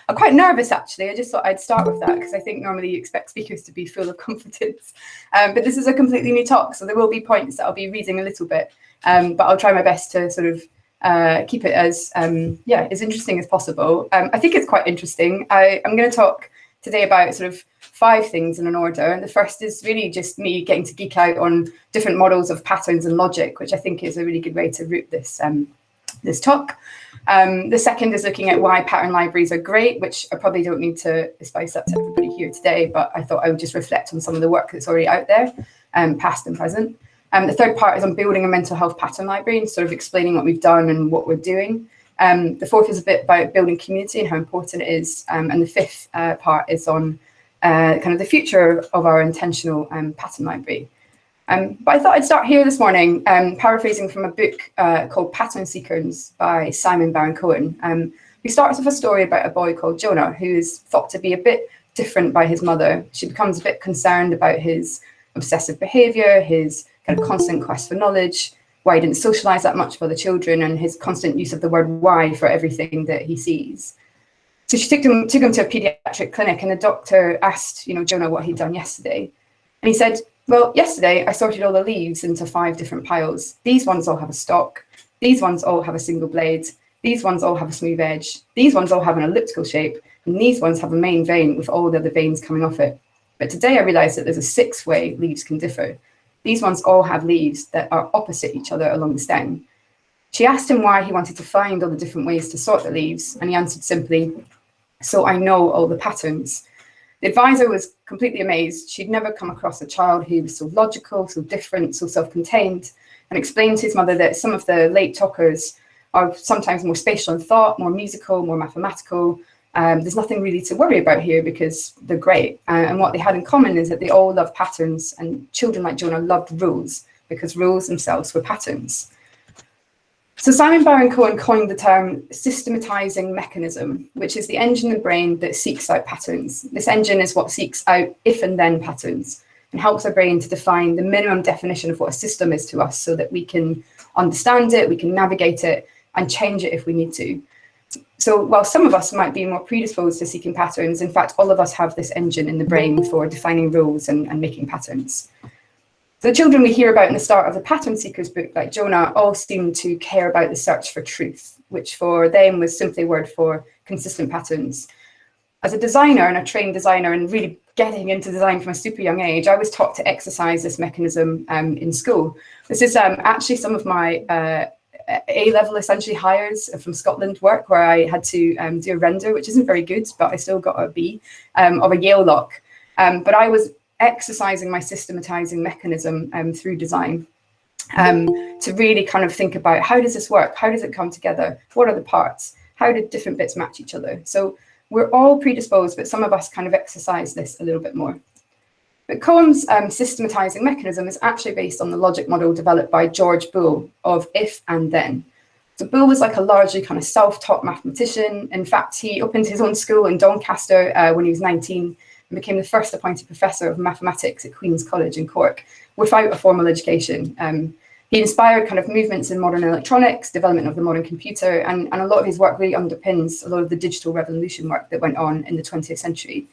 I'm quite nervous, actually. I just thought I'd start with that because I think normally you expect speakers to be full of confidence. But this is a completely new talk, so there will be points that I'll be reading a little bit. But I'll try my best to sort of keep it as interesting as possible. I think it's quite interesting. I'm going to talk today about sort of 5 things in an order. And the first is really just me getting to geek out on different models of patterns and logic, which I think is a really good way to root this talk. The second is looking at why pattern libraries are great, which I probably don't need to spice up to everybody here today, but I thought I would just reflect on some of the work that's already out there, past and present. The third part is on building a mental health pattern library and sort of explaining what we've done and what we're doing. The fourth is a bit about building community and how important it is. And the fifth part is on kind of the future of our intentional pattern library. But I thought I'd start here this morning, paraphrasing from a book called Pattern Seekers by Simon Baron-Cohen. He starts with a story about a boy called Jonah, who is thought to be a bit different by his mother. She becomes a bit concerned about his obsessive behavior, his kind of constant quest for knowledge, why he didn't socialize that much with other children, and his constant use of the word why for everything that he sees. So she took him to a pediatric clinic, and the doctor asked, Jonah what he'd done yesterday. And he said, well, yesterday I sorted all the leaves into 5 different piles. These ones all have a stalk. These ones all have a single blade. These ones all have a smooth edge. These ones all have an elliptical shape. And these ones have a main vein with all the other veins coming off it. But today I realized that there's a 6th way leaves can differ. These ones all have leaves that are opposite each other along the stem. She asked him why he wanted to find all the different ways to sort the leaves, and he answered simply, so I know all the patterns. The advisor was completely amazed. She'd never come across a child who was so logical, so different, so self-contained, and explained to his mother that some of the late talkers are sometimes more spatial in thought, more musical, more mathematical. There's nothing really to worry about here because they're great. And what they had in common is that they all love patterns, and children like Jonah loved rules because rules themselves were patterns. So Simon Baron-Cohen coined the term systematizing mechanism, which is the engine in the brain that seeks out patterns. This engine is what seeks out if and then patterns and helps our brain to define the minimum definition of what a system is to us so that we can understand it, we can navigate it and change it if we need to. So while some of us might be more predisposed to seeking patterns, in fact, all of us have this engine in the brain for defining rules and making patterns. The children we hear about in the start of the Pattern Seekers book, like Jonah, all seem to care about the search for truth, which for them was simply a word for consistent patterns. As a designer and a trained designer and really getting into design from a super young age, I was taught to exercise this mechanism in school. This is actually some of my A-level essentially hires from Scotland work where I had to do a render, which isn't very good, but I still got a B, of a Yale lock. But I was exercising my systematizing mechanism through design to really kind of think about how does this work? How does it come together? What are the parts? How do different bits match each other? So we're all predisposed, but some of us kind of exercise this a little bit more. But Cohen's systematizing mechanism is actually based on the logic model developed by George Boole of if and then. So Boole was like a largely kind of self-taught mathematician. In fact, he opened his own school in Doncaster when he was 19 and became the first appointed professor of mathematics at Queen's College in Cork without a formal education. He inspired kind of movements in modern electronics, development of the modern computer, and a lot of his work really underpins a lot of the digital revolution work that went on in the 20th century.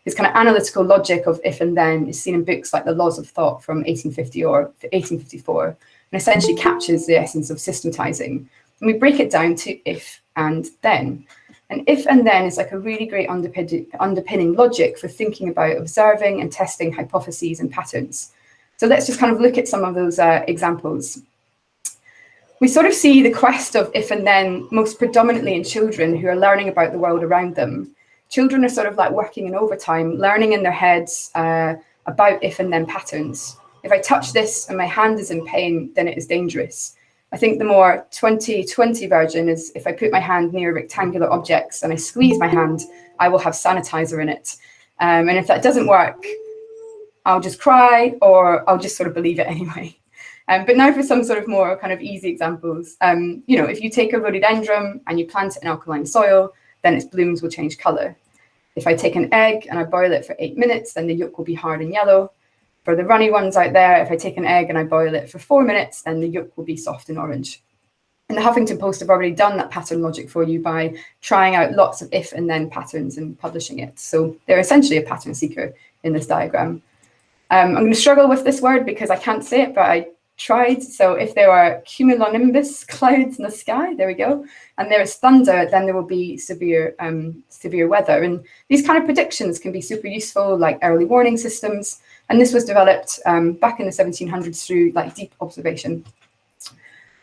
His kind of analytical logic of if and then is seen in books like The Laws of Thought from 1850 or 1854, and essentially captures the essence of systematizing. And we break it down to if and then. And if and then is like a really great underpinning logic for thinking about observing and testing hypotheses and patterns. So let's just kind of look at some of those examples. We sort of see the quest of if and then most predominantly in children who are learning about the world around them. Children are sort of like working in overtime, learning in their heads about if and then patterns. If I touch this and my hand is in pain, then it is dangerous. I think the more 2020 version is if I put my hand near rectangular objects and I squeeze my hand, I will have sanitizer in it. And if that doesn't work, I'll just cry or I'll just sort of believe it anyway. But now for some sort of more kind of easy examples. If you take a rhododendron and you plant it in alkaline soil, then its blooms will change color. If I take an egg and I boil it for 8 minutes, then the yolk will be hard and yellow. For the runny ones out there, if I take an egg and I boil it for 4 minutes, then the yolk will be soft and orange. And the Huffington Post have already done that pattern logic for you by trying out lots of if and then patterns and publishing it. So they're essentially a pattern seeker in this diagram. I'm going to struggle with this word because I can't say it, but I tried. So if there are cumulonimbus clouds in the sky, there we go, and there is thunder, then there will be severe weather. And these kind of predictions can be super useful, like early warning systems. And this was developed back in the 1700s through like deep observation.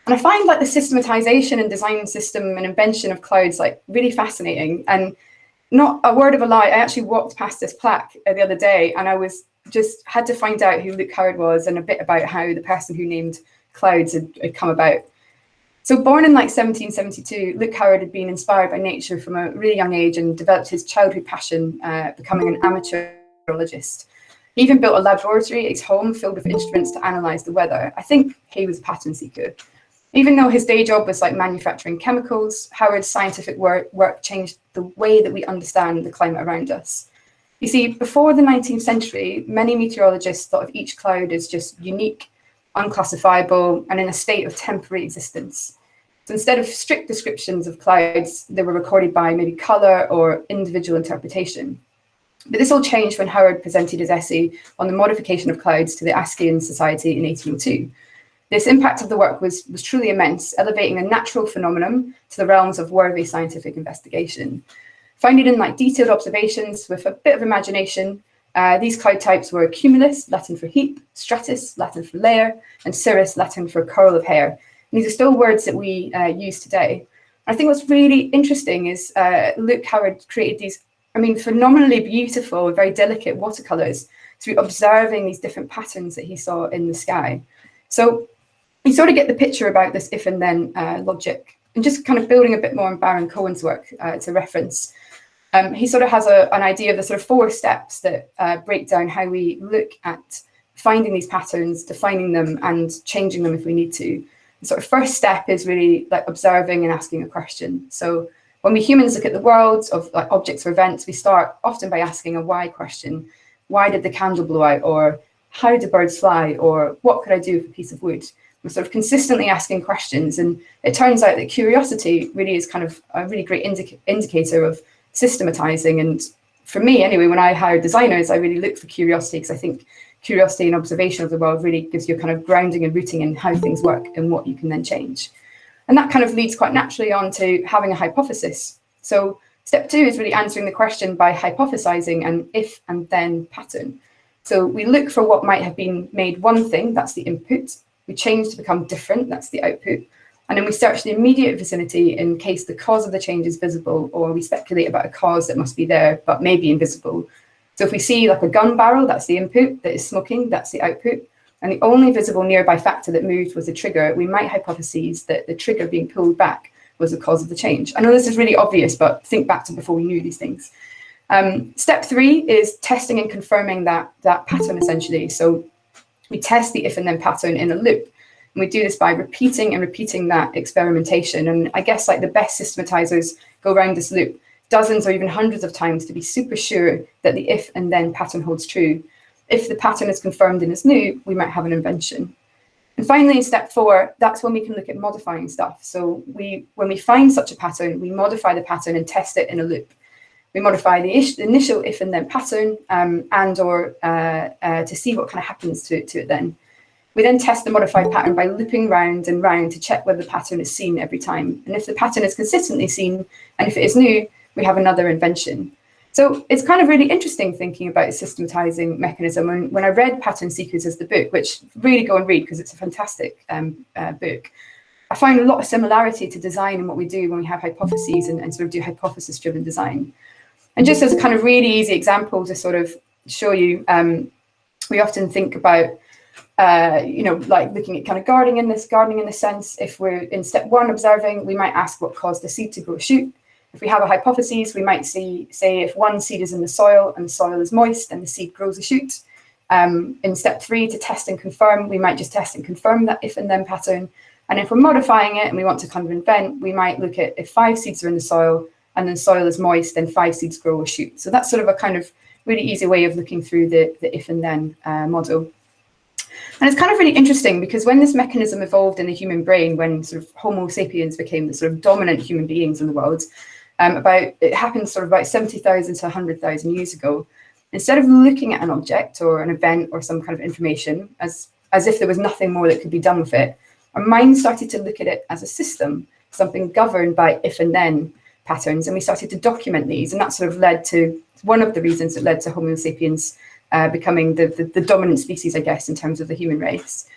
And I find like the systematization and design system and invention of clouds like really fascinating. And not a word of a lie, I actually walked past this plaque the other day, and I was just had to find out who Luke Howard was and a bit about how the person who named clouds had come about. So born in like 1772, Luke Howard had been inspired by nature from a really young age and developed his childhood passion, becoming an amateur meteorologist. He even built a laboratory at his home filled with instruments to analyze the weather. I think he was a pattern seeker. Even though his day job was like manufacturing chemicals, Howard's scientific work changed the way that we understand the climate around us. You see, before the 19th century, many meteorologists thought of each cloud as just unique, unclassifiable, and in a state of temporary existence. So instead of strict descriptions of clouds, they were recorded by maybe color or individual interpretation. But this all changed when Howard presented his essay on the modification of clouds to the Askean Society in 1802. This impact of the work was truly immense, elevating a natural phenomenon to the realms of worthy scientific investigation. Founded in like detailed observations with a bit of imagination, these cloud types were cumulus, Latin for heap, stratus, Latin for layer, and cirrus, Latin for curl of hair. And these are still words that we use today. I think what's really interesting is Luke Howard created these, phenomenally beautiful, very delicate watercolors through observing these different patterns that he saw in the sky. So you sort of get the picture about this if and then logic, and just kind of building a bit more on Baron Cohen's work to reference. He sort of has an idea of the sort of 4 steps that break down how we look at finding these patterns, defining them, and changing them if we need to. The sort of first step is really like observing and asking a question. So when we humans look at the world of like objects or events, we start often by asking a why question. Why did the candle blow out? Or how do birds fly? Or what could I do with a piece of wood? We're sort of consistently asking questions, and it turns out that curiosity really is kind of a really great indicator of systematizing. And for me anyway, when I hire designers, I really look for curiosity, because I think curiosity and observation of the world really gives you a kind of grounding and rooting in how things work and what you can then change. And that kind of leads quite naturally on to having a hypothesis. So step 2 is really answering the question by hypothesizing an if and then pattern. So we look for what might have been made one thing, that's the input. We change to become different, that's the output. And then we search the immediate vicinity in case the cause of the change is visible, or we speculate about a cause that must be there but may be invisible. So if we see like a gun barrel, that's the input, that is smoking, that's the output. And the only visible nearby factor that moved was the trigger, we might hypothesize that the trigger being pulled back was the cause of the change. I know this is really obvious, but think back to before we knew these things. Step 3 is testing and confirming that pattern essentially. So we test the if and then pattern in a loop. And we do this by repeating and repeating that experimentation. And I guess like the best systematizers go around this loop dozens or even hundreds of times to be super sure that the if and then pattern holds true. If the pattern is confirmed and is new, we might have an invention. And finally, in step 4, that's when we can look at modifying stuff. So when we find such a pattern, we modify the pattern and test it in a loop. We modify the initial if and then pattern to see what kind of happens to it then. We then test the modified pattern by looping round and round to check whether the pattern is seen every time. And if the pattern is consistently seen, and if it is new, we have another invention. So it's kind of really interesting thinking about a systematizing mechanism. And when I read Pattern Seekers as the book, which really go and read because it's a fantastic book, I find a lot of similarity to design and what we do when we have hypotheses and sort of do hypothesis-driven design. And just as a kind of really easy example to sort of show you, we often think about, like looking at kind of gardening in this sense. If we're in step 1 observing, we might ask what caused the seed to grow a shoot. If we have a hypothesis, we might say if one seed is in the soil and the soil is moist, then the seed grows a shoot. In step 3, to test and confirm, we might just test and confirm that if and then pattern. And if we're modifying it and we want to kind of invent, we might look at if 5 seeds are in the soil and the soil is moist, then 5 seeds grow a shoot. So that's sort of a kind of really easy way of looking through the if and then model. And it's kind of really interesting because when this mechanism evolved in the human brain, when sort of Homo sapiens became the sort of dominant human beings in the world, it happened sort of about 70,000 to 100,000 years ago. Instead of looking at an object or an event or some kind of information as if there was nothing more that could be done with it, our mind started to look at it as a system, something governed by if and then patterns, and we started to document these, and that sort of led to one of the reasons that led to Homo sapiens becoming the dominant species, I guess, in terms of the human race.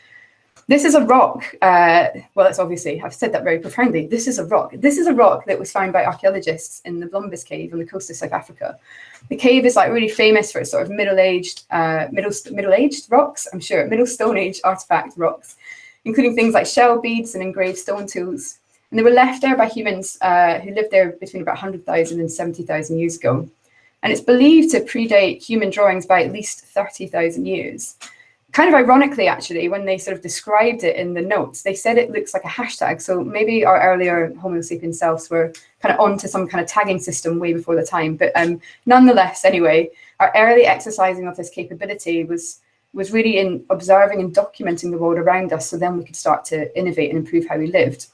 This is a rock. Well, it's obviously, I've said that very profoundly. This is a rock. This is a rock that was found by archaeologists in the Blombus cave on the coast of South Africa. The cave is like really famous for its sort of middle-aged rocks, I'm sure, Middle Stone Age artifact rocks, including things like shell beads and engraved stone tools. And they were left there by humans who lived there between about 100,000 and 70,000 years ago. And it's believed to predate human drawings by at least 30,000 years. Kind of ironically, actually, when they sort of described it in the notes, they said it looks like a hashtag. So maybe our earlier Homo sapiens selves were kind of onto some kind of tagging system way before the time. But nonetheless, anyway, our early exercising of this capability was really in observing and documenting the world around us, so then we could start to innovate and improve how we lived.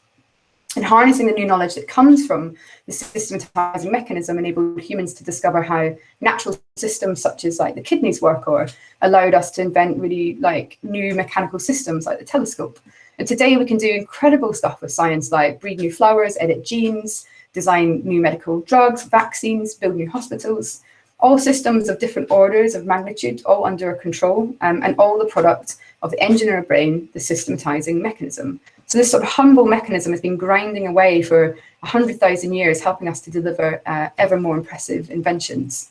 And harnessing the new knowledge that comes from the systematizing mechanism enabled humans to discover how natural systems such as like the kidneys work, or allowed us to invent really like new mechanical systems like the telescope. And today we can do incredible stuff with science, like breed new flowers, edit genes, design new medical drugs, vaccines, build new hospitals, all systems of different orders of magnitude, all under our control, and all the product of the engine in our brain, the systematizing mechanism. So this sort of humble mechanism has been grinding away for 100,000 years, helping us to deliver ever more impressive inventions.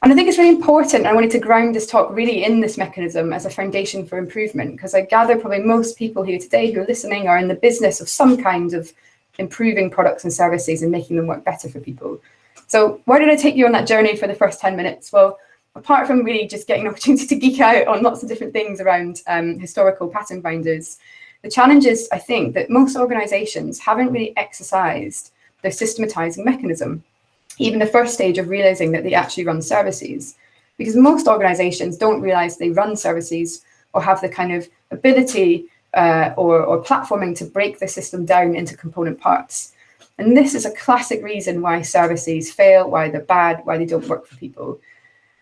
And I think it's really important, I wanted to ground this talk really in this mechanism as a foundation for improvement, because I gather probably most people here today who are listening are in the business of some kind of improving products and services and making them work better for people. So why did I take you on that journey for the first 10 minutes? Well, apart from really just getting an opportunity to geek out on lots of different things around historical pattern binders, the challenge is, I think, that most organizations haven't really exercised their systematizing mechanism, even the first stage of realizing that they actually run services. Because most organizations don't realize they run services or have the kind of ability or platforming to break the system down into component parts. And this is a classic reason why services fail, why they're bad, why they don't work for people.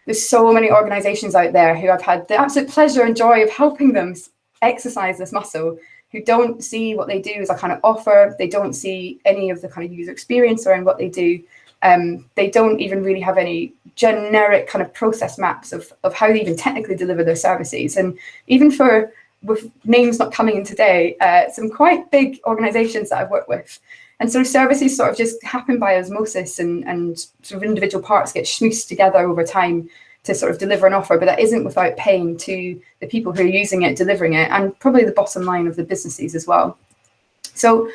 There's so many organizations out there who I've had the absolute pleasure and joy of helping them exercise this muscle, who don't see what they do as a kind of offer. They don't see any of the kind of user experience around what they do. They don't even really have any generic kind of process maps of how they even technically deliver their services. And even for, with names not coming in today, some quite big organizations that I've worked with. And so services sort of just happen by osmosis, and sort of individual parts get smooshed together over time to sort of deliver an offer, but that isn't without paying to the people who are using it, delivering it, and probably the bottom line of the businesses as well. So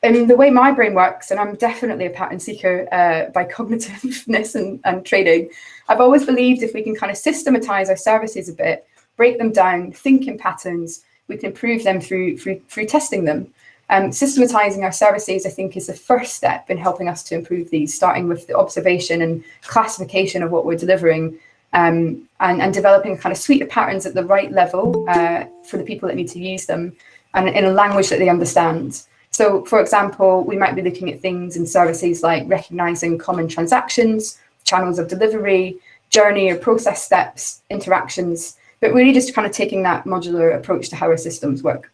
the way my brain works, and I'm definitely a pattern seeker by cognitiveness and training, I've always believed if we can kind of systematize our services a bit, break them down, think in patterns, we can improve them through testing them. Systematizing our services, I think, is the first step in helping us to improve these, starting with the observation and classification of what we're delivering, and developing a kind of suite of patterns at the right level for the people that need to use them, and in a language that they understand. So, for example, we might be looking at things in services like recognizing common transactions, channels of delivery, journey or process steps, interactions, but really just kind of taking that modular approach to how our systems work.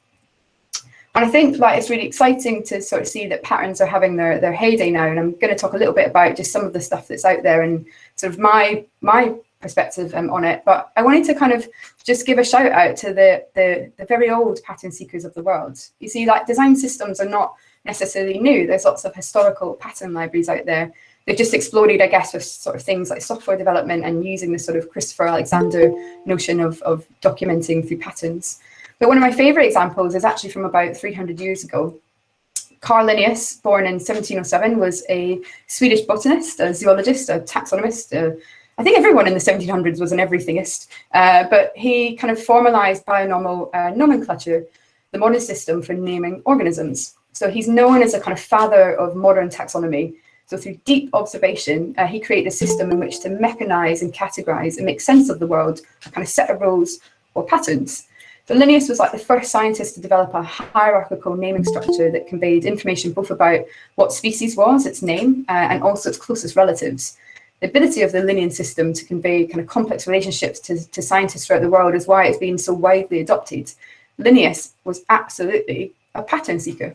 And I think like it's really exciting to sort of see that patterns are having their heyday now. And I'm going to talk a little bit about just some of the stuff that's out there and sort of my perspective on it. But I wanted to kind of just give a shout out to the very old pattern seekers of the world. You see, like design systems are not necessarily new. There's lots of historical pattern libraries out there. They've just exploded, I guess, with sort of things like software development and using the sort of Christopher Alexander notion of documenting through patterns. But one of my favorite examples is actually from about 300 years ago. Carl Linnaeus, born in 1707, was a Swedish botanist, a zoologist, a taxonomist. I think everyone in the 1700s was an everythingist, but he kind of formalized bionormal nomenclature, the modern system for naming organisms. So he's known as a kind of father of modern taxonomy. So through deep observation, he created a system in which to mechanize and categorize and make sense of the world, a kind of set of rules or patterns. So Linnaeus was like the first scientist to develop a hierarchical naming structure that conveyed information both about what species was, its name, and also its closest relatives. The ability of the Linnean system to convey kind of complex relationships to scientists throughout the world is why it's been so widely adopted. Linnaeus was absolutely a pattern seeker.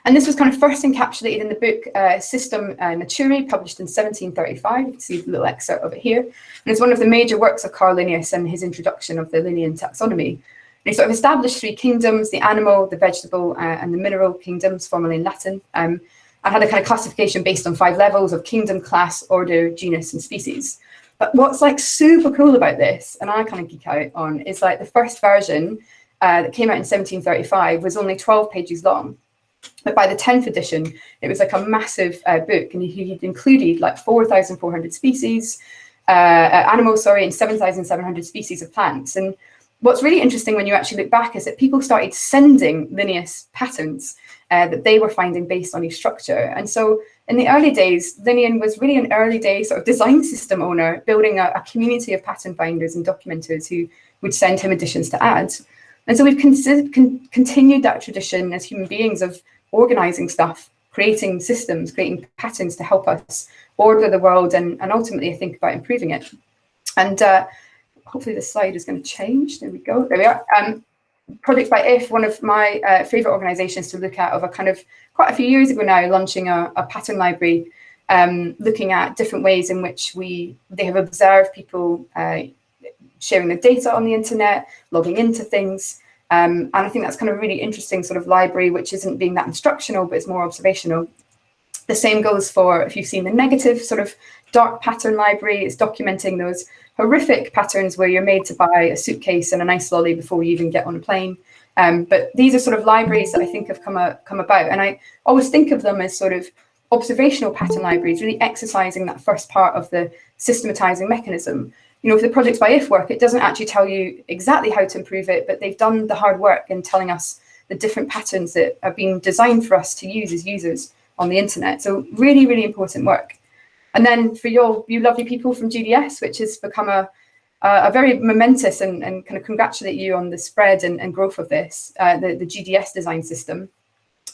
And this was kind of first encapsulated in the book System Naturae, published in 1735. You can see a little excerpt of it here. And it's one of the major works of Carl Linnaeus and his introduction of the Linnean taxonomy. And he sort of established three kingdoms: the animal, the vegetable, and the mineral kingdoms, formerly in Latin, and had a kind of classification based on 5 levels of kingdom, class, order, genus, and species. But what's like super cool about this, and I kind of geek out on, is like the first version that came out in 1735 was only 12 pages long. But by the 10th edition, it was like a massive book, and he included like 4,400 species, animals, and 7,700 species of plants. And what's really interesting when you actually look back is that people started sending Linnaeus patterns that they were finding based on his structure. And so in the early days, Linnean was really an early day sort of design system owner, building a community of pattern finders and documenters who would send him additions to add. And so we've continued that tradition as human beings of organizing stuff, creating systems, creating patterns to help us order the world and ultimately, I think, about improving it. And hopefully the slide is going to change. There we go. There we are. Project by If, one of my favorite organizations to look at, of a kind of quite a few years ago now, launching a pattern library, looking at different ways in which they have observed people sharing their data on the internet, logging into things. And I think that's kind of a really interesting sort of library, which isn't being that instructional, but it's more observational. The same goes for, if you've seen the negative sort of dark pattern library, it's documenting those horrific patterns where you're made to buy a suitcase and a nice lolly before you even get on a plane. But these are sort of libraries that I think have come about. And I always think of them as sort of observational pattern libraries, really exercising that first part of the systematizing mechanism. You know, for the Projects by If work, it doesn't actually tell you exactly how to improve it, but they've done the hard work in telling us the different patterns that are being designed for us to use as users on the internet. So really, really important work. And then for you lovely people from GDS, which has become a very momentous and kind of congratulate you on the spread and growth of this, the GDS design system.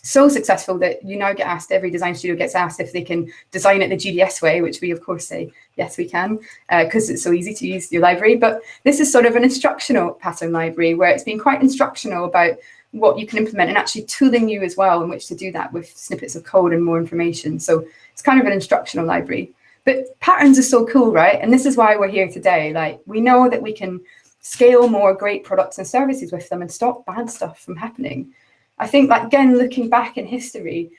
So successful that you now get asked, every design studio gets asked if they can design it the GDS way, which we of course say, yes, we can, because it's so easy to use your library. But this is sort of an instructional pattern library where it's been quite instructional about what you can implement and actually tooling you as well in which to do that with snippets of code and more information. So it's kind of an instructional library. But patterns are so cool, right? And this is why we're here today. Like, we know that we can scale more great products and services with them and stop bad stuff from happening. I think, like, again, looking back in history,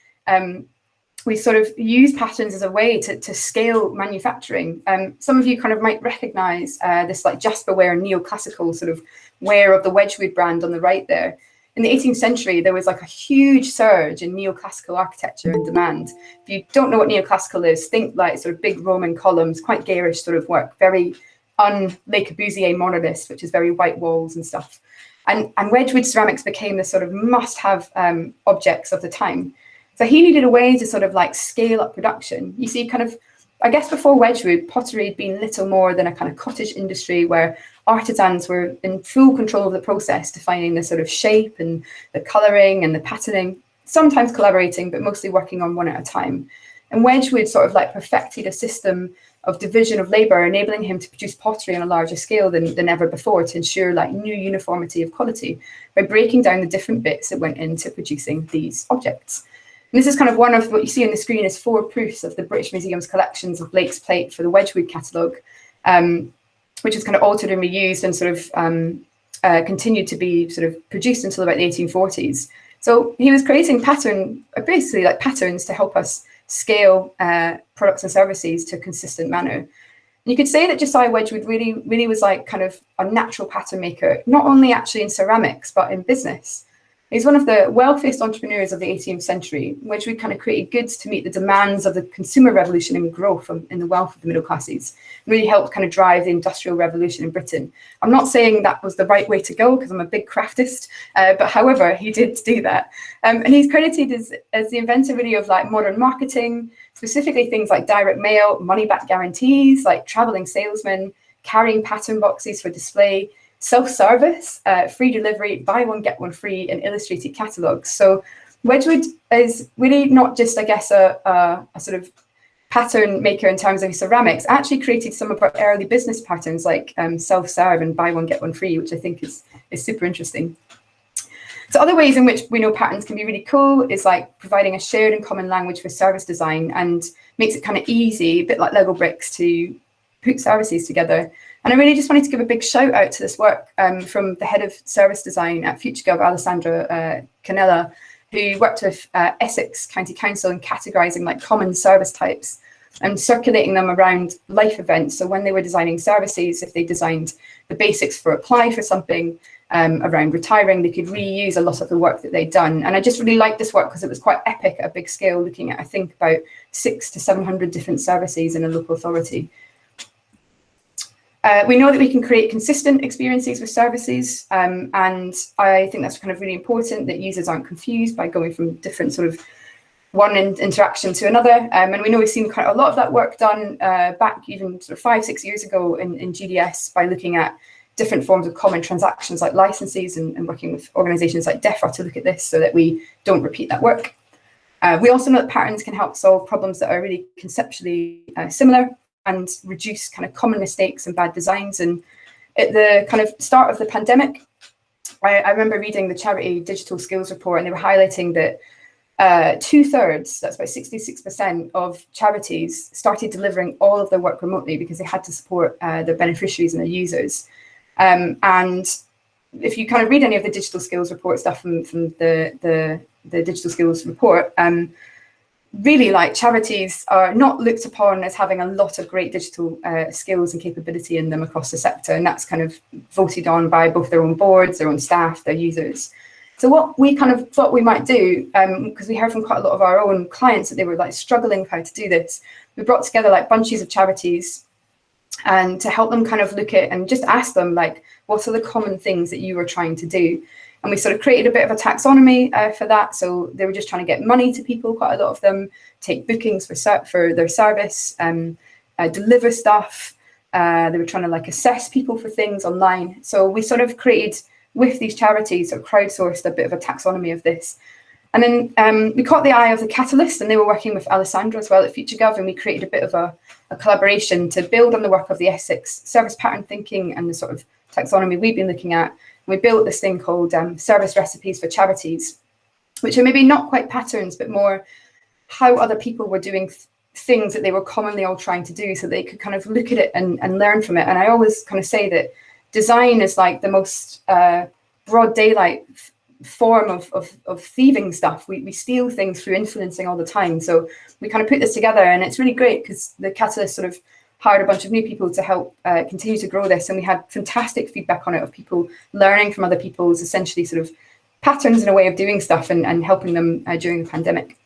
we sort of use patterns as a way to scale manufacturing. Some of you kind of might recognize this like Jasperware neoclassical sort of wear of the Wedgwood brand on the right there. In the 18th century, there was like a huge surge in neoclassical architecture and demand. If you don't know what neoclassical is, think like sort of big Roman columns, quite garish sort of work, very Le Corbusier modernist, which is very white walls and stuff. And Wedgwood ceramics became the sort of must-have objects of the time. So he needed a way to sort of like scale up production. You see, kind of, I guess before Wedgwood, pottery had been little more than a kind of cottage industry where artisans were in full control of the process, defining the sort of shape and the colouring and the patterning, sometimes collaborating, but mostly working on one at a time. And Wedgwood sort of like perfected a system of division of labour, enabling him to produce pottery on a larger scale than ever before, to ensure like new uniformity of quality by breaking down the different bits that went into producing these objects. And this is kind of one of what you see on the screen is 4 proofs of the British Museum's collections of Blake's plate for the Wedgwood catalogue, which is kind of altered and reused and sort of continued to be sort of produced until about the 1840s. So he was creating basically like patterns to help us scale products and services to a consistent manner. And you could say that Josiah Wedgwood really was like kind of a natural pattern maker, not only actually in ceramics, but in business. He's one of the wealthiest entrepreneurs of the 18th century, which we kind of created goods to meet the demands of the consumer revolution and growth in the wealth of the middle classes. It really helped kind of drive the industrial revolution in Britain. I'm not saying that was the right way to go because I'm a big craftist, but however, he did do that. And he's credited as the inventor really of like modern marketing, specifically things like direct mail, money back guarantees, like traveling salesmen, carrying pattern boxes for display, self-service, free delivery, buy one, get one free, and illustrated catalogues. So Wedgwood is really not just, I guess, a sort of pattern maker in terms of ceramics, actually created some of our early business patterns like self-serve and buy one, get one free, which I think is super interesting. So other ways in which we know patterns can be really cool is like providing a shared and common language for service design, and makes it kind of easy, a bit like Lego bricks, to put services together. And I really just wanted to give a big shout out to this work from the head of service design at FutureGov, Alessandra Canella, who worked with Essex County Council in categorising like common service types and circulating them around life events. So when they were designing services, if they designed the basics for apply for something around retiring, they could reuse a lot of the work that they'd done. And I just really liked this work because it was quite epic at a big scale, looking at, I think, about 600 to 700 different services in a local authority. We know that we can create consistent experiences with services, and I think that's kind of really important, that users aren't confused by going from different sort of one interaction to another. And we know we've seen quite a lot of that work done back even sort of 5-6 years ago in GDS by looking at different forms of common transactions like licenses, and working with organisations like DEFRA to look at this so that we don't repeat that work. We also know that patterns can help solve problems that are really conceptually similar, and reduce kind of common mistakes and bad designs. And at the kind of start of the pandemic, I remember reading the charity Digital Skills Report, and they were highlighting that 2/3, that's about 66% of charities, started delivering all of their work remotely because they had to support their beneficiaries and their users. And if you kind of read any of the Digital Skills Report stuff from the Digital Skills Report, really, like, charities are not looked upon as having a lot of great digital skills and capability in them across the sector, and that's kind of voted on by both their own boards, their own staff, their users. So what we kind of thought we might do, because we heard from quite a lot of our own clients that they were like struggling with how to do this, we brought together like bunches of charities and to help them kind of look at and just ask them, like, what are the common things that you are trying to do? And we sort of created a bit of a taxonomy for that. So they were just trying to get money to people, quite a lot of them, take bookings for their service, deliver stuff. They were trying to like assess people for things online. So we sort of created, with these charities, sort of crowdsourced a bit of a taxonomy of this. And then we caught the eye of the Catalyst, and they were working with Alessandra as well at FutureGov, and we created a bit of a collaboration to build on the work of the Essex service pattern thinking and the sort of taxonomy we've been looking at. We built this thing called service recipes for charities, which are maybe not quite patterns, but more how other people were doing things that they were commonly all trying to do, so they could kind of look at it and learn from it. And I always kind of say that design is like the most broad daylight form of thieving stuff. We steal things through influencing all the time. So we kind of put this together, and it's really great because the Catalyst sort of hired a bunch of new people to help continue to grow this, and we had fantastic feedback on it of people learning from other people's essentially sort of patterns and a way of doing stuff, and helping them during the pandemic.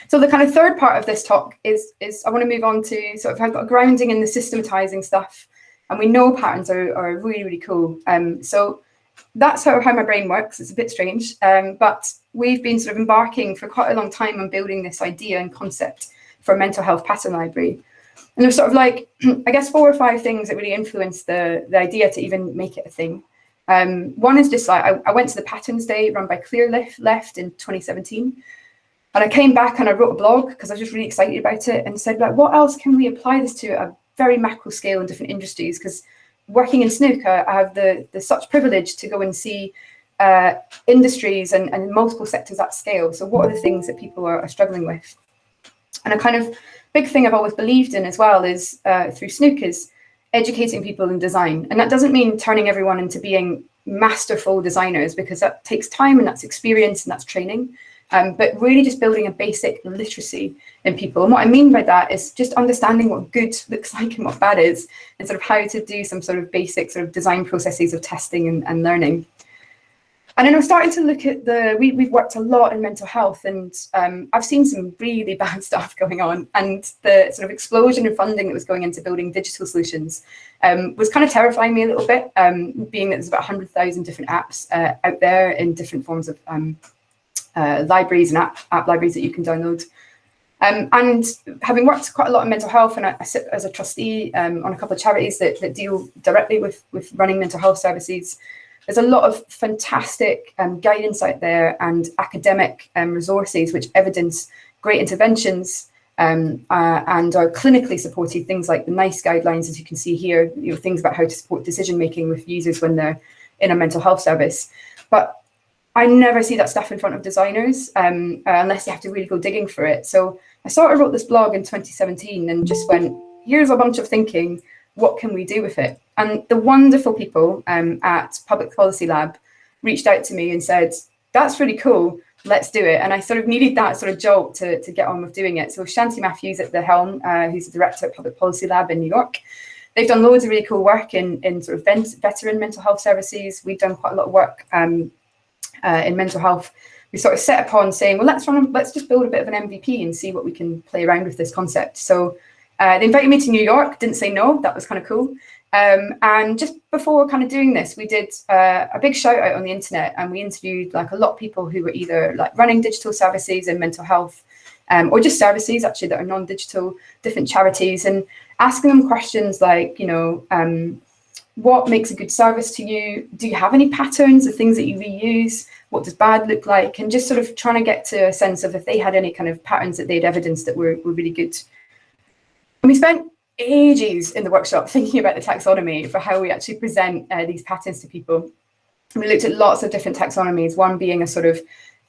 So the kind of third part of this talk is I want to move on to sort of, I've got a grounding in the systematizing stuff, and we know patterns are really, really cool. So that's how my brain works. It's a bit strange, but we've been sort of embarking for quite a long time on building this idea and concept for a mental health pattern library. And there's sort of like, I guess, 4 or 5 things that really influenced the idea to even make it a thing. One is just like, I went to the Patterns Day run by Clearleft in 2017. And I came back and I wrote a blog because I was just really excited about it, and said, like, what else can we apply this to at a very macro scale in different industries? Because working in snooker, I have the such privilege to go and see industries and multiple sectors at scale. So what are the things that people are struggling with? And a kind of big thing I've always believed in as well is through snooker is educating people in design. And that doesn't mean turning everyone into being masterful designers, because that takes time and that's experience and that's training. But really just building a basic literacy in people. And what I mean by that is just understanding what good looks like and what bad is, and sort of how to do some sort of basic sort of design processes of testing and learning. And then I'm starting to look at we've worked a lot in mental health, and I've seen some really bad stuff going on, and the sort of explosion of funding that was going into building digital solutions was kind of terrifying me a little bit, being that there's about 100,000 different apps out there in different forms of libraries and app libraries that you can download. And having worked quite a lot in mental health, and I sit as a trustee on a couple of charities that deal directly with running mental health services, there's a lot of fantastic guidance out there and academic resources which evidence great interventions and are clinically supported. Things like the NICE guidelines, as you can see here, things about how to support decision making with users when they're in a mental health service. But I never see that stuff in front of designers unless you have to really go digging for it. So I sort of wrote this blog in 2017 and just went, here's a bunch of thinking, what can we do with it? And the wonderful people at Public Policy Lab reached out to me and said, that's really cool, let's do it. And I sort of needed that sort of jolt to get on with doing it. So Shanti Matthews at the helm, who's the director at Public Policy Lab in New York, they've done loads of really cool work in sort of veteran mental health services. We've done quite a lot of work in mental health. We sort of set upon saying, well, let's just build a bit of an MVP and see what we can play around with this concept. So they invited me to New York, didn't say no, that was kind of cool. And just before kind of doing this, we did a big shout out on the internet, and we interviewed like a lot of people who were either like running digital services in mental health or just services actually that are non-digital, different charities, and asking them questions like, what makes a good service to you? Do you have any patterns of things that you reuse? What does bad look like? And just sort of trying to get to a sense of if they had any kind of patterns that they'd evidenced that were really good. And we spent ages in the workshop thinking about the taxonomy for how we actually present these patterns to people. And we looked at lots of different taxonomies, one being a sort of,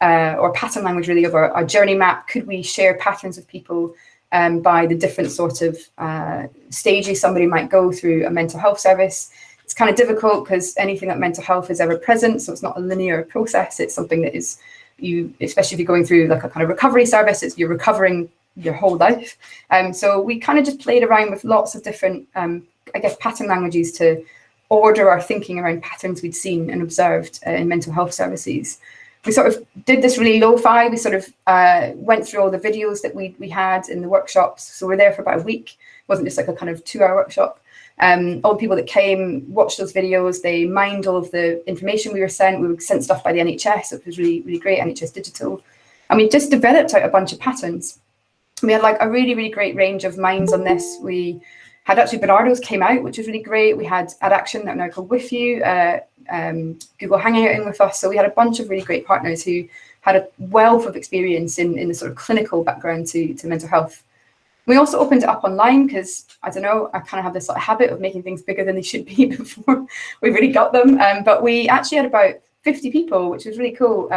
or pattern language really, of our journey map. Could we share patterns with people by the different sort of stages somebody might go through a mental health service? It's kind of difficult because anything that mental health is ever present, so it's not a linear process. It's something that is, especially if you're going through like a kind of recovery service, you're recovering your whole life. So we kind of just played around with lots of different, I guess, pattern languages to order our thinking around patterns we'd seen and observed in mental health services. We sort of did this really lo-fi. We sort of went through all the videos that we had in the workshops. So we're there for about a week. It wasn't just like a kind of 2-hour workshop. All the people that came watched those videos. They mined all of the information we were sent. We were sent stuff by the NHS. So it was really, really great, NHS Digital. And we just developed out a bunch of patterns. We had like a really, really great range of minds on this. We had actually Bernardo's came out, which was really great. We had AdAction, that are now called With You, Google Hangout in with us. So we had a bunch of really great partners who had a wealth of experience in the sort of clinical background to mental health. We also opened it up online because, I don't know, I kind of have this sort of habit of making things bigger than they should be before we really got them. But we actually had about 50 people, which was really cool,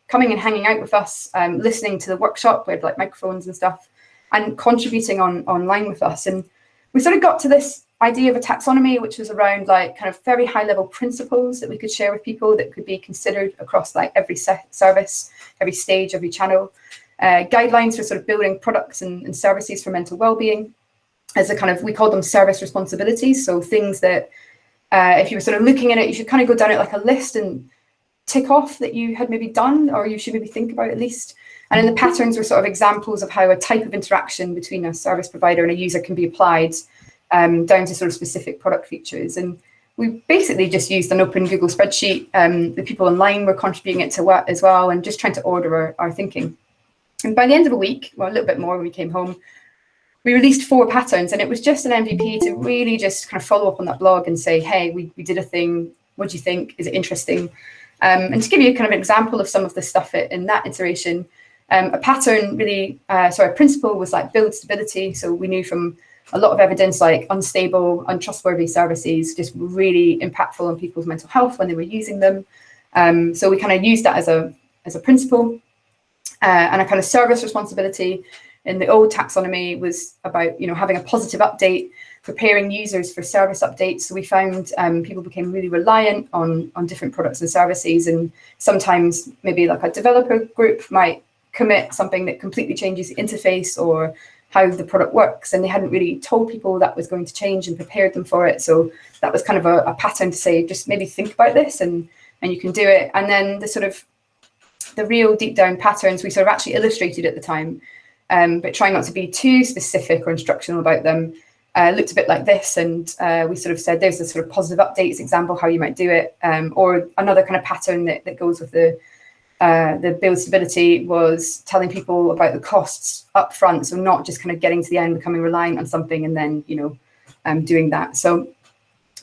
coming and hanging out with us, listening to the workshop with like microphones and stuff, and contributing online with us. And we sort of got to this idea of a taxonomy, which was around like kind of very high level principles that we could share with people that could be considered across like every service, every stage, every channel, guidelines for sort of building products and services for mental well-being as a kind of, we call them service responsibilities. So things that if you were sort of looking at it, you should kind of go down it like a list and tick off that you had maybe done, or you should maybe think about at least. And then the patterns were sort of examples of how a type of interaction between a service provider and a user can be applied down to sort of specific product features. And we basically just used an open Google spreadsheet. The people online were contributing it to what as well, and just trying to order our thinking. And by the end of a week, well, a little bit more when we came home, we released 4 patterns, and it was just an MVP to really just kind of follow up on that blog and say, hey, we did a thing. What do you think? Is it interesting? And to give you kind of an example of some of the stuff in that iteration, a pattern really, a principle was like build stability. So we knew from a lot of evidence like unstable, untrustworthy services just really impactful on people's mental health when they were using them. So we kind of used that as a principle. And a kind of service responsibility in the old taxonomy was about, having a positive update, preparing users for service updates. So we found people became really reliant on different products and services, and sometimes maybe like a developer group might commit something that completely changes the interface or how the product works, and they hadn't really told people that was going to change and prepared them for it. So that was kind of a pattern to say, just maybe think about this and you can do it. And then the real deep down patterns we sort of actually illustrated at the time, but trying not to be too specific or instructional about them. Looked a bit like this, and we sort of said there's a sort of positive updates example how you might do it, or another kind of pattern that goes with the the build stability was telling people about the costs up front, so not just kind of getting to the end, becoming reliant on something, and then doing that. So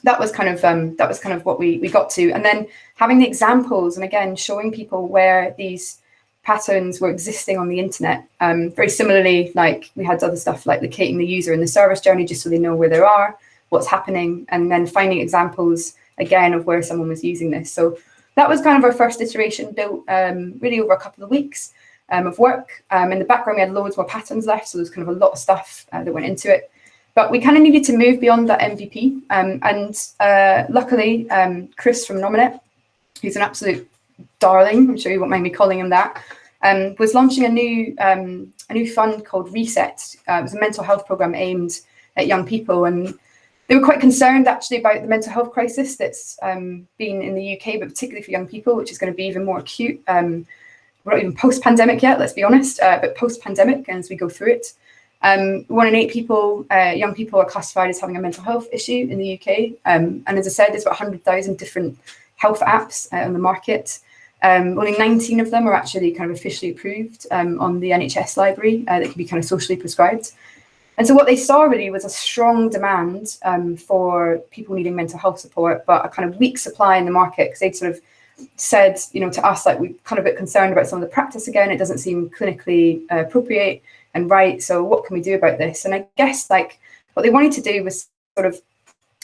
that was kind of what we got to, and then having the examples, and again showing people where these patterns were existing on the internet. Very similarly, like we had other stuff like locating the user in the service journey, just so they know where they are, what's happening, and then finding examples again of where someone was using this. So that was kind of our first iteration, built really over a couple of weeks of work. In the background, we had loads more patterns left, so there's kind of a lot of stuff that went into it. But we kind of needed to move beyond that MVP. And luckily, Chris from Nominate, who's an absolute darling, I'm sure you won't mind me calling him that, was launching a new fund called Reset. It was a mental health program aimed at young people, and they were quite concerned actually about the mental health crisis that's been in the UK, but particularly for young people, which is going to be even more acute. We're not even post-pandemic yet, let's be honest, but post-pandemic, and as we go through it. 1 in 8 people, young people, are classified as having a mental health issue in the UK. And as I said, there's about 100,000 different health apps on the market. Only 19 of them are actually kind of officially approved on the NHS library that can be kind of socially prescribed. And so what they saw really was a strong demand for people needing mental health support, but a kind of weak supply in the market, because they'd sort of said, to us, like, we're kind of a bit concerned about some of the practice again. It doesn't seem clinically appropriate and right. So what can we do about this? And I guess like what they wanted to do was sort of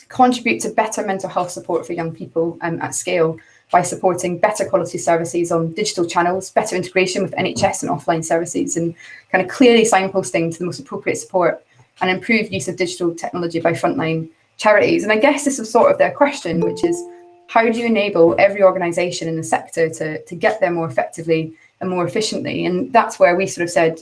contribute to better mental health support for young people at scale by supporting better quality services on digital channels, better integration with NHS and offline services, and kind of clearly signposting to the most appropriate support, and improved use of digital technology by frontline charities. And I guess this was sort of their question, which is, how do you enable every organisation in the sector to get there more effectively and more efficiently? And that's where we sort of said,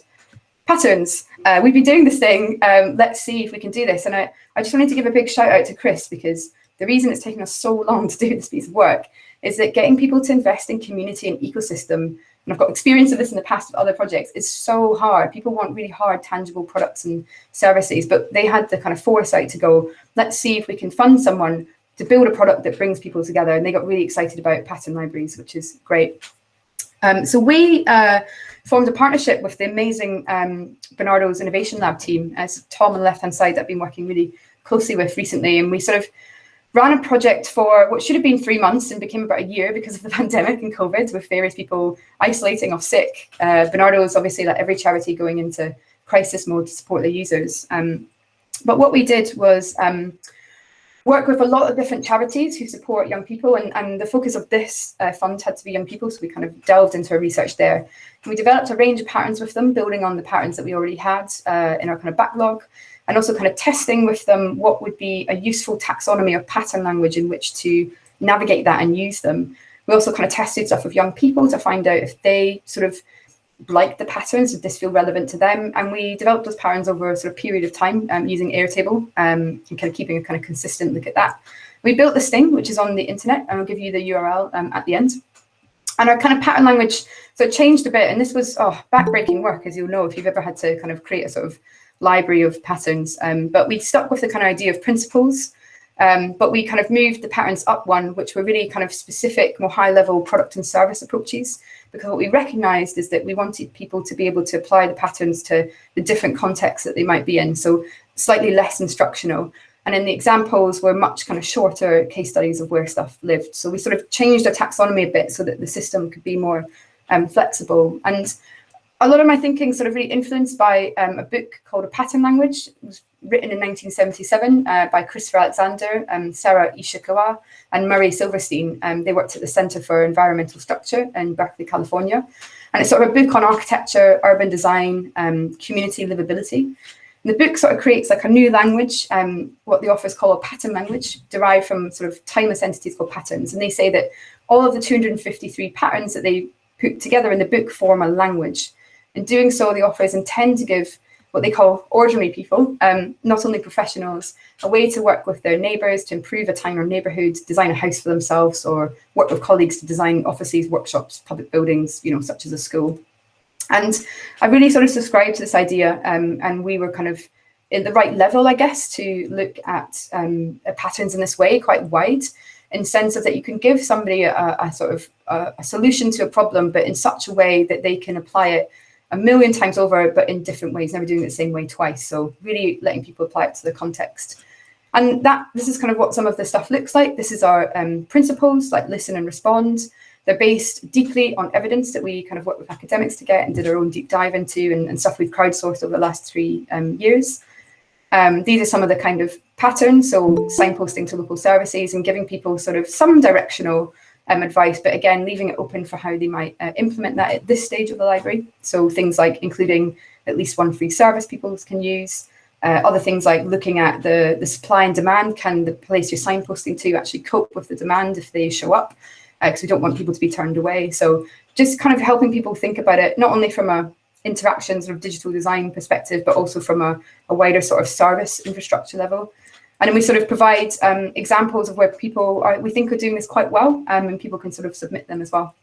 patterns, we've been doing this thing, let's see if we can do this. And I just wanted to give a big shout out to Chris, because the reason it's taken us so long to do this piece of work is that getting people to invest in community and ecosystem, and I've got experience of this in the past with other projects, is so hard. People want really hard, tangible products and services, but they had the kind of foresight to go, let's see if we can fund someone to build a product that brings people together. And they got really excited about pattern libraries, which is great. So we formed a partnership with the amazing Bernardo's Innovation Lab team, as Tom on the left-hand side that I've been working really closely with recently. And we sort of ran a project for what should have been 3 months and became about a year because of the pandemic and COVID, with various people isolating off sick. Bernardo's obviously, like every charity, going into crisis mode to support their users. But what we did was work with a lot of different charities who support young people, and the focus of this fund had to be young people, so we kind of delved into our research there. And we developed a range of patterns with them, building on the patterns that we already had in our kind of backlog, and also kind of testing with them what would be a useful taxonomy of pattern language in which to navigate that and use them. We also kind of tested stuff with young people to find out if they sort of like the patterns, did this feel relevant to them? And we developed those patterns over a sort of period of time using Airtable and kind of keeping a kind of consistent look at that. We built this thing, which is on the internet, and I'll give you the URL at the end. And our kind of pattern language, so it changed a bit, and this was backbreaking work, as you'll know, if you've ever had to kind of create a sort of library of patterns. But we stuck with the kind of idea of principles, but we kind of moved the patterns up one, which were really kind of specific, more high-level product and service approaches, because what we recognized is that we wanted people to be able to apply the patterns to the different contexts that they might be in, so slightly less instructional. And then the examples were much kind of shorter case studies of where stuff lived. So we sort of changed our taxonomy a bit so that the system could be more flexible. And a lot of my thinking sort of really influenced by a book called A Pattern Language. It was written in 1977 by Christopher Alexander, Sarah Ishikawa, and Murray Silverstein. They worked at the Center for Environmental Structure in Berkeley, California. And it's sort of a book on architecture, urban design, community livability. And the book sort of creates like a new language, what the authors call a pattern language, derived from sort of timeless entities called patterns. And they say that all of the 253 patterns that they put together in the book form a language. In doing so, the authors intend to give what they call ordinary people, not only professionals, a way to work with their neighbours to improve a town or neighbourhood, design a house for themselves, or work with colleagues to design offices, workshops, public buildings, such as a school. And I really sort of subscribed to this idea, and we were kind of in the right level, I guess, to look at patterns in this way, quite wide. in sense of that you can give somebody a sort of a solution to a problem, but in such a way that they can apply it a million times over, but in different ways, never doing it the same way twice. So really letting people apply it to the context. And this is kind of what some of the stuff looks like. This is our principles, like listen and respond. They're based deeply on evidence that we kind of worked with academics to get and did our own deep dive into, and stuff we've crowdsourced over the last 3 years. These are some of the kind of patterns, so signposting to local services and giving people sort of some directional advice, but again, leaving it open for how they might implement that at this stage of the library. So things like including at least one free service people can use. Other things like looking at the supply and demand. Can the place you're signposting to actually cope with the demand if they show up? Because we don't want people to be turned away. So just kind of helping people think about it, not only from a interaction sort of digital design perspective, but also from a wider sort of service infrastructure level. And then we sort of provide examples of where people we think are doing this quite well, and people can sort of submit them as well.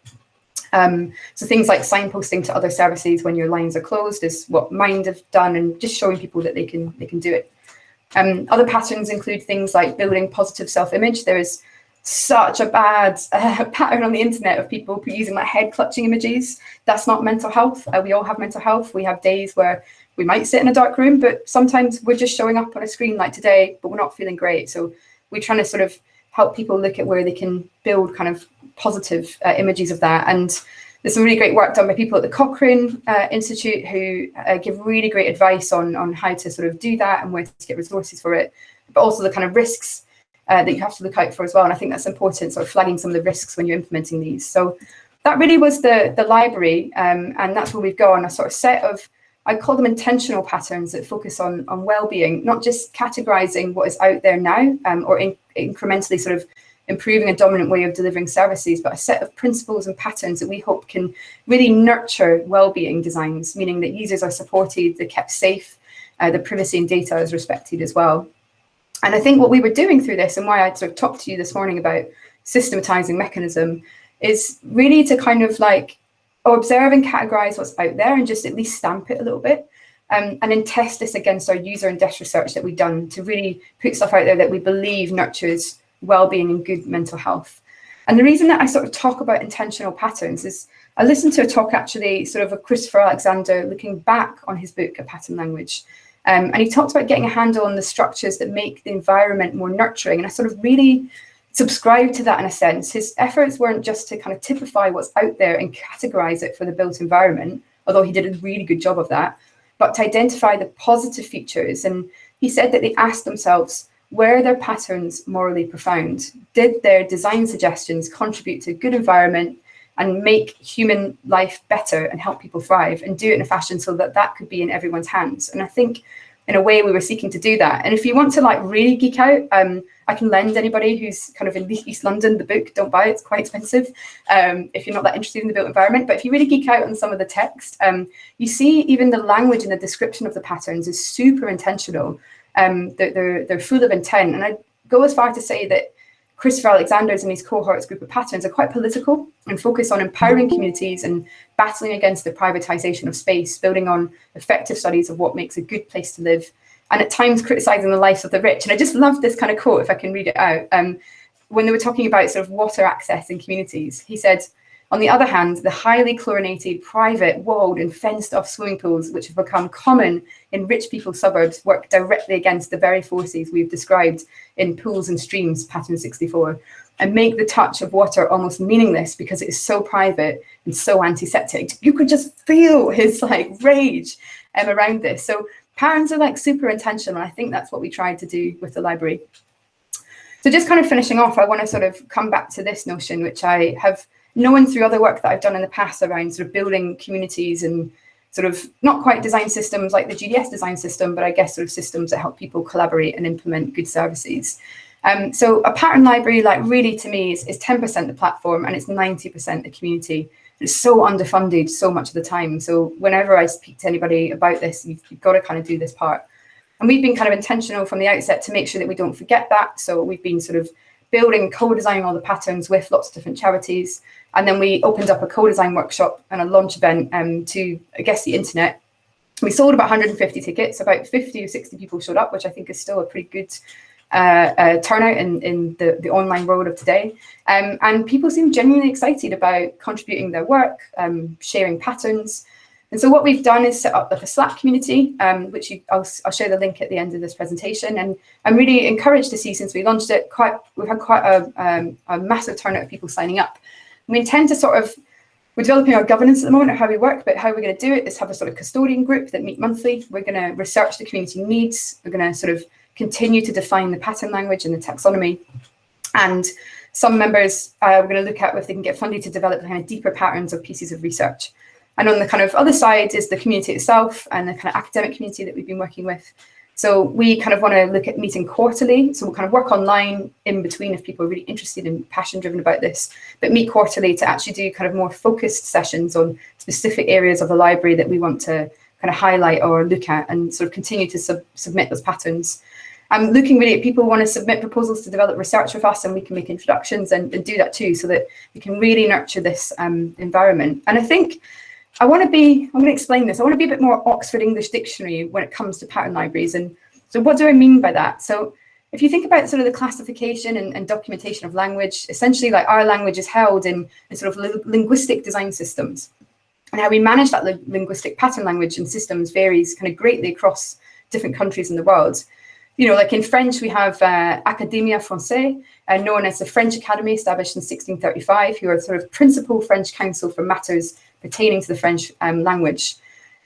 So things like signposting to other services when your lines are closed is what Mind have done, and just showing people that they can do it. Other patterns include things like building positive self-image. There is such a bad pattern on the internet of people using like head clutching images. That's not mental health. We all have mental health. We have days where we might sit in a dark room, but sometimes we're just showing up on a screen like today, but we're not feeling great. So we're trying to sort of help people look at where they can build kind of positive images of that. And there's some really great work done by people at the Cochrane Institute who give really great advice on how to sort of do that and where to get resources for it, but also the kind of risks that you have to look out for as well. And I think that's important, sort of flagging some of the risks when you're implementing these. So that really was the library, and that's where we've gone, a sort of set of, I call them intentional patterns that focus on well-being, not just categorizing what is out there now, or incrementally sort of improving a dominant way of delivering services, but a set of principles and patterns that we hope can really nurture well-being designs, meaning that users are supported, they're kept safe, the privacy and data is respected as well. And I think what we were doing through this, and why I sort of talked to you this morning about systematizing mechanism, is really to kind of like observe and categorize what's out there and just at least stamp it a little bit, and then test this against our user and desk research that we've done to really put stuff out there that we believe nurtures well-being and good mental health. And the reason that I sort of talk about intentional patterns is I listened to a talk actually sort of Christopher Alexander looking back on his book, A Pattern Language. And he talked about getting a handle on the structures that make the environment more nurturing. And I sort of really subscribe to that in a sense. His efforts weren't just to kind of typify what's out there and categorize it for the built environment, although he did a really good job of that, but to identify the positive features. And he said that they asked themselves, were their patterns morally profound? Did their design suggestions contribute to a good environment and make human life better and help people thrive, and do it in a fashion so that that could be in everyone's hands? And I think in a way we were seeking to do that. And if you want to like really geek out, I can lend anybody who's kind of in East London the book. Don't buy it, it's quite expensive if you're not that interested in the built environment. But if you really geek out on some of the text, you see even the language and the description of the patterns is super intentional. They're full of intent. And I go as far to say that Christopher Alexander's and his cohorts group of patterns are quite political and focus on empowering communities and battling against the privatization of space, building on effective studies of what makes a good place to live, and at times criticizing the lives of the rich. And I just love this kind of quote, if I can read it out. When they were talking about sort of water access in communities, he said, on the other hand, the highly chlorinated, private, walled and fenced-off swimming pools, which have become common in rich people's suburbs, work directly against the very forces we've described in Pools and Streams, Pattern 64, and make the touch of water almost meaningless because it is so private and so antiseptic. You could just feel his like rage around this. So patterns are like super intentional, and I think that's what we tried to do with the library. So just kind of finishing off, I want to sort of come back to this notion, which I have known through other work that I've done in the past around sort of building communities and sort of not quite design systems like the GDS design system, but I guess sort of systems that help people collaborate and implement good services. So a pattern library, like really to me, is 10% the platform and it's 90% the community. It's so underfunded so much of the time. So whenever I speak to anybody about this, you've got to kind of do this part. And we've been kind of intentional from the outset to make sure that we don't forget that. So we've been sort of building, co-designing all the patterns with lots of different charities. And then we opened up a co-design workshop and a launch event to, I guess, the internet. We sold about 150 tickets, about 50 or 60 people showed up, which I think is still a pretty good turnout in the online world of today. And people seem genuinely excited about contributing their work, sharing patterns. And so what we've done is set up like a Slack community, which I'll share the link at the end of this presentation. And I'm really encouraged to see, since we launched it, we've had quite a massive turnout of people signing up. We intend to we're developing our governance at the moment of how we work, but how we're going to do it is have a sort of custodian group that meet monthly. We're going to research the community needs. We're going to sort of continue to define the pattern language and the taxonomy. And some members, we're going to look at if they can get funded to develop kind of deeper patterns of pieces of research. And on the kind of other side is the community itself and the kind of academic community that we've been working with. So we kind of want to look at meeting quarterly. So we'll kind of work online in between if people are really interested and passion driven about this, but meet quarterly to actually do kind of more focused sessions on specific areas of the library that we want to kind of highlight or look at, and sort of continue to submit those patterns. I'm looking really at people who want to submit proposals to develop research with us, and we can make introductions and do that too, so that we can really nurture this environment. And I think I'm going to explain this. I want to be a bit more Oxford English Dictionary when it comes to pattern libraries. And so what do I mean by that? So if you think about sort of the classification and documentation of language, essentially like our language is held in sort of linguistic design systems. And how we manage that linguistic pattern language and systems varies kind of greatly across different countries in the world. You know, like in French, we have Académie Française, known as the French Academy, established in 1635, who are sort of principal French council for matters pertaining to the French language.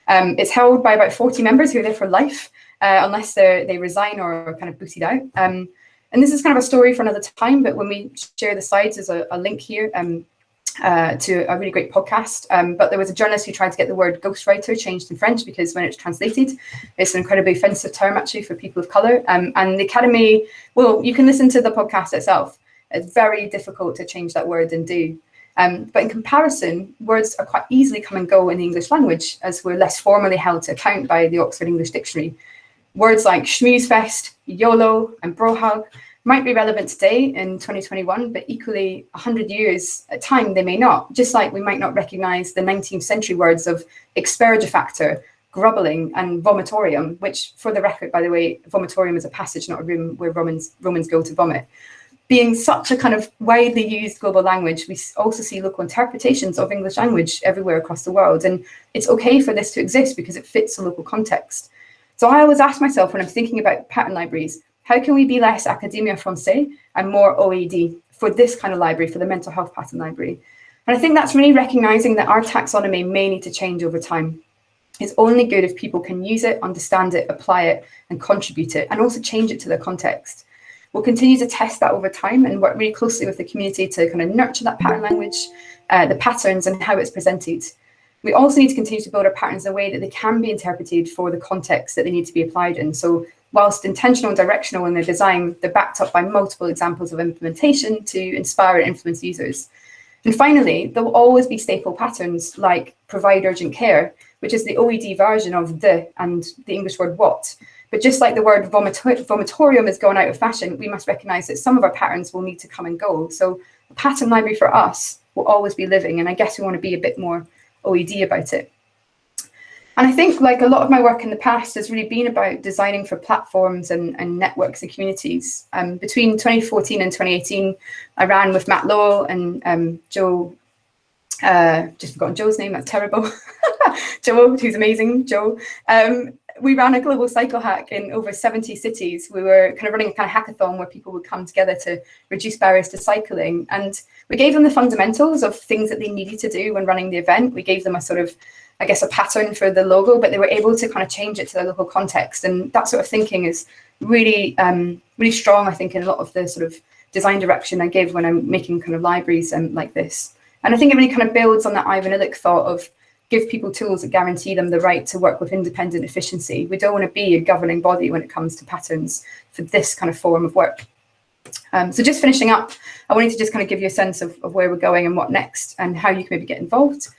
It's held by about 40 members who are there for life, unless they resign or are kind of booted out. And this is kind of a story for another time, but when we share the slides, there's a link here to a really great podcast. But there was a journalist who tried to get the word ghostwriter changed in French, because when it's translated, it's an incredibly offensive term actually for people of colour. And the Academy, well, you can listen to the podcast itself. It's very difficult to change that word and do. But in comparison, words are quite easily come and go in the English language, as we're less formally held to account by the Oxford English Dictionary. Words like schmoozefest, YOLO, and brohug might be relevant today in 2021, but equally 100 years at time they may not. Just like we might not recognise the 19th century words of expergifactor, grubbling, and vomitorium, which, for the record, by the way, vomitorium is a passage, not a room where Romans go to vomit. Being such a kind of widely used global language, we also see local interpretations of English language everywhere across the world. And it's okay for this to exist because it fits a local context. So I always ask myself when I'm thinking about pattern libraries, how can we be less Académie Française and more OED for this kind of library, for the mental health pattern library? And I think that's really recognising that our taxonomy may need to change over time. It's only good if people can use it, understand it, apply it, and contribute it, and also change it to their context. We'll continue to test that over time and work really closely with the community to kind of nurture that pattern language, the patterns and how it's presented. We also need to continue to build our patterns in a way that they can be interpreted for the context that they need to be applied in. So whilst intentional and directional in their design, they're backed up by multiple examples of implementation to inspire and influence users. And finally, there will always be staple patterns like provide urgent care, which is the OED version of the and the English word what. But just like the word vomitorium has gone out of fashion, we must recognise that some of our patterns will need to come and go. So a pattern library for us will always be living, and I guess we want to be a bit more OED about it. And I think, like a lot of my work in the past has really been about designing for platforms and networks and communities. Between 2014 and 2018, I ran with Matt Lowell and Joe, just forgotten Joe's name, that's terrible. Joe, who's amazing, Joe. We ran a global cycle hack in over 70 cities. We were kind of running a kind of hackathon where people would come together to reduce barriers to cycling. And we gave them the fundamentals of things that they needed to do when running the event. We gave them a sort of, I guess, a pattern for the logo, but they were able to kind of change it to their local context. And that sort of thinking is really, really strong, I think, in a lot of the sort of design direction I give when I'm making kind of libraries like this. And I think it really kind of builds on that Ivan Illich thought of give people tools that guarantee them the right to work with independent efficiency. We don't want to be a governing body when it comes to patterns for this kind of form of work. So just finishing up, I wanted to just kind of give you a sense of where we're going and what next and how you can maybe get involved.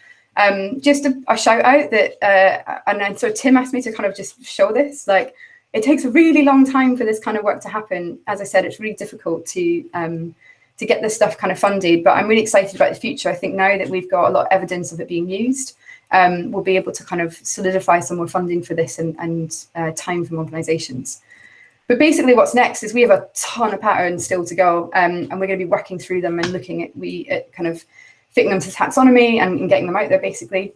Just a shout out that, and then so Tim asked me to kind of just show this, like it takes a really long time for this kind of work to happen. As I said, it's really difficult to get this stuff kind of funded, but I'm really excited about the future. I think now that we've got a lot of evidence of it being used, we'll be able to kind of solidify some more funding for this and time from organisations. But basically what's next is we have a ton of patterns still to go, and we're going to be working through them and looking at kind of fitting them to taxonomy and getting them out there, basically.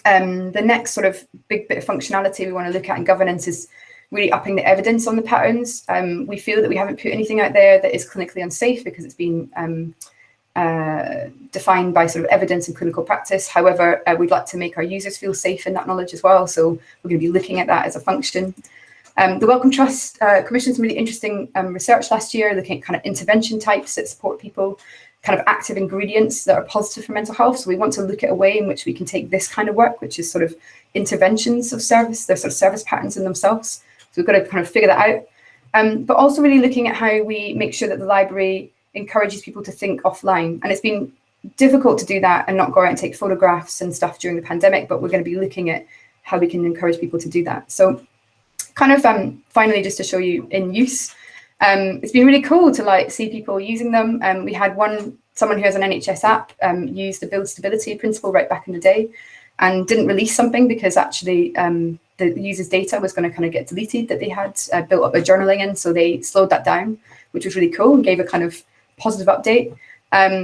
The next sort of big bit of functionality we want to look at in governance is really upping the evidence on the patterns. We feel that we haven't put anything out there that is clinically unsafe because it's been defined by sort of evidence and clinical practice. However, we'd like to make our users feel safe in that knowledge as well. So we're going to be looking at that as a function. The Wellcome Trust commissioned some really interesting research last year, looking at kind of intervention types that support people, kind of active ingredients that are positive for mental health. So we want to look at a way in which we can take this kind of work, which is sort of interventions of service, they're sort of service patterns in themselves. So we've got to kind of figure that out. But also really looking at how we make sure that the library encourages people to think offline. And it's been difficult to do that and not go out and take photographs and stuff during the pandemic, but we're going to be looking at how we can encourage people to do that. So kind of finally, just to show you in use, it's been really cool to like see people using them. We had someone who has an NHS app use the build stability principle right back in the day and didn't release something because actually the user's data was going to kind of get deleted that they had built up a journaling in. So they slowed that down, which was really cool and gave a kind of positive update.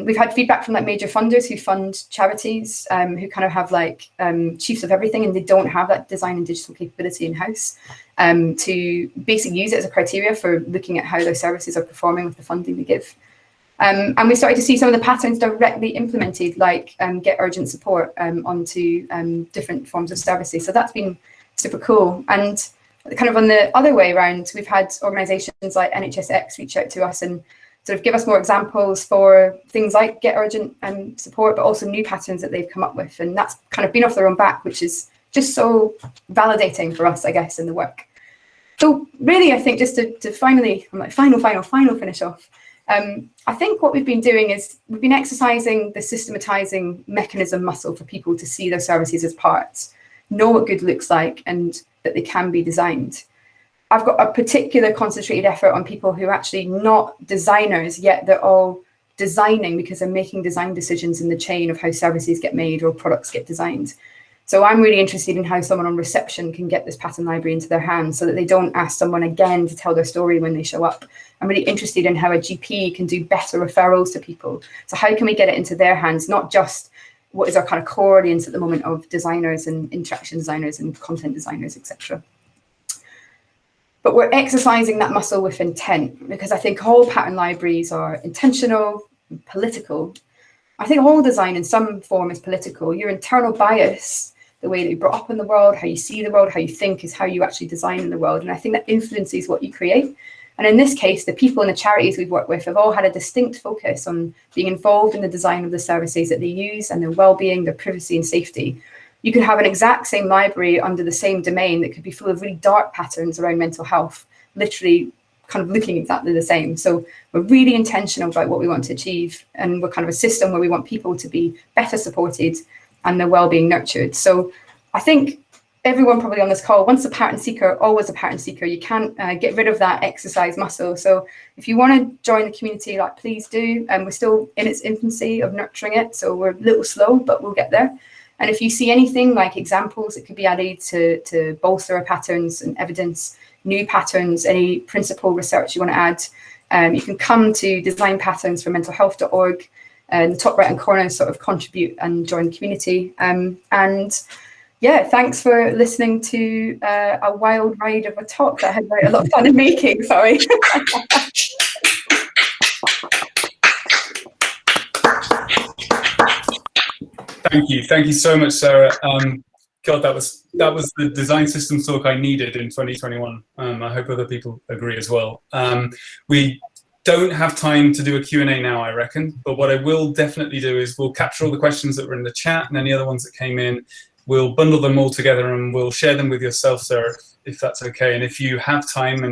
We've had feedback from like major funders who fund charities who kind of have like chiefs of everything and they don't have that design and digital capability in-house to basically use it as a criteria for looking at how their services are performing with the funding they give. And we started to see some of the patterns directly implemented, like get urgent support onto different forms of services. So that's been super cool. And kind of on the other way around, we've had organisations like NHSX reach out to us and sort of give us more examples for things like get urgent support, but also new patterns that they've come up with. And that's kind of been off their own back, which is just so validating for us, I guess, in the work. So really, I think just to finally, I'm like final finish off. I think what we've been doing is we've been exercising the systematizing mechanism muscle for people to see their services as parts, know what good looks like, and that they can be designed. I've got a particular concentrated effort on people who are actually not designers, yet they're all designing because they're making design decisions in the chain of how services get made or products get designed. So I'm really interested in how someone on reception can get this pattern library into their hands so that they don't ask someone again to tell their story when they show up. I'm really interested in how a GP can do better referrals to people. So how can we get it into their hands, not just what is our kind of core audience at the moment of designers and interaction designers and content designers, etc. But we're exercising that muscle with intent because I think all pattern libraries are intentional and political. I think all design in some form is political. Your internal bias, the way that you're brought up in the world, how you see the world, how you think is how you actually design in the world. And I think that influences what you create. And in this case, the people and the charities we've worked with have all had a distinct focus on being involved in the design of the services that they use and their well-being, their privacy and safety. You could have an exact same library under the same domain that could be full of really dark patterns around mental health, literally kind of looking exactly the same. So we're really intentional about what we want to achieve. And we're kind of a system where we want people to be better supported and their well-being nurtured. So I think everyone probably on this call, once a pattern seeker, always a pattern seeker. You can't get rid of that exercise muscle. So if you want to join the community, like please do. And we're still in its infancy of nurturing it. So we're a little slow, but we'll get there. And if you see anything like examples that could be added to bolster our patterns and evidence, new patterns, any principle research you want to add, you can come to designpatternsformentalhealth.org. In the top right-hand corner, sort of contribute and join the community. And yeah, thanks for listening to a wild ride of a talk that I had a lot of fun in making. Sorry. Thank you so much, Sarah. God, that was the design systems talk I needed in 2021. I hope other people agree as well. We don't have time to do a Q&A now, I reckon, but what I will definitely do is we'll capture all the questions that were in the chat and any other ones that came in. We'll bundle them all together and we'll share them with yourself, Sarah, if that's okay. And if you have time and